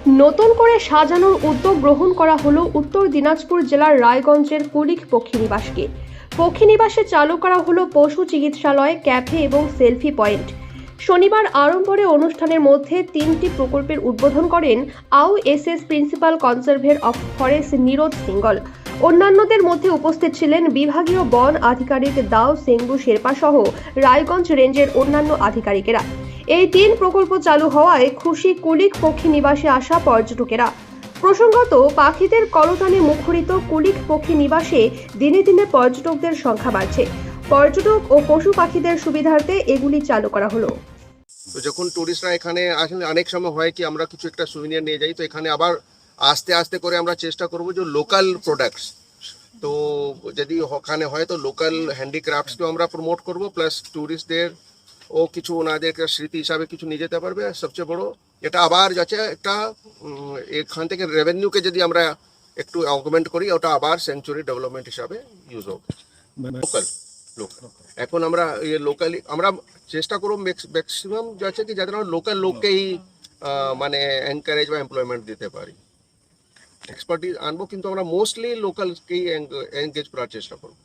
নতুন করে সাজানোর উদ্যোগ গ্রহণ করা হলো উত্তর দিনাজপুর জেলার রায়গঞ্জের কুলিক পক্ষীনিবাসকে। পক্ষীনিবাসে চালু করা হলো পশু চিকিৎসালয়, ক্যাফে এবং সেলফি পয়েন্ট। শনিবার আড়ম্বরে অনুষ্ঠানের মধ্যে 3টি প্রকল্পের উদ্বোধন করেন আউএসএস principal conservator of forest Neeraj Singhal. অন্যান্যদের মধ্যে উপস্থিত ছিলেন বিভাগীয় বন আধিকারিক দাও সেঙ্গু শেরপা সহ রায়গঞ্জ রেঞ্জের অন্যান্য আধিকারিকেরা। এই 3 প্রকল্প চালু হওয়ায় খুশি কুলিক পক্ষী নিবাসে আসা পর্যটকেরা। প্রসঙ্গত, পাখিদের কলতানে মুখরিত কুলিক পক্ষী নিবাসে দিনে দিনে পর্যটকদের সংখ্যা বাড়ছে। পর্যটক ও পশু পাখিদের সুবিধার্থে এগুলি চালু করা হলো। তো যখন টুরিস্টরা এখানে আসেন, অনেক সময় হয় কি আমরা কিছু একটা সুভিনিয়ার নিয়ে যাই, তো এখানে আবার আস্তে আস্তে করে আমরা চেষ্টা করব যে লোকাল প্রোডাক্টস, তো যদি ওখানে হয় তো লোকাল হ্যান্ডিক্রাফটসকেও আমরা প্রমোট করব, প্লাস ট্যুরিস্টদের ও কিছু ওনাদের স্মৃতি হিসাবে কিছু নিয়ে যেতে পারবে। আর সবচেয়ে বড় এটা আবার যাচ্ছে একটা এখান থেকে রেভিনিউকে যদি আমরা একটু অগমেন্ট করি, ওটা আবার সেঞ্চুরি ডেভেলপমেন্ট হিসাবে ইউজ হবে। লোকাল লোকাল এখন আমরা লোকালি আমরা চেষ্টা করব ম্যাক্সিমাম যাচ্ছে কি যাতে আমরা লোকাল লোককেই মানে এনকারেজ বা এমপ্লয়মেন্ট দিতে পারি। এক্সপার্টিস আনবো, কিন্তু আমরা মোস্টলি লোকালকেই এনগেজ করার চেষ্টা করবো।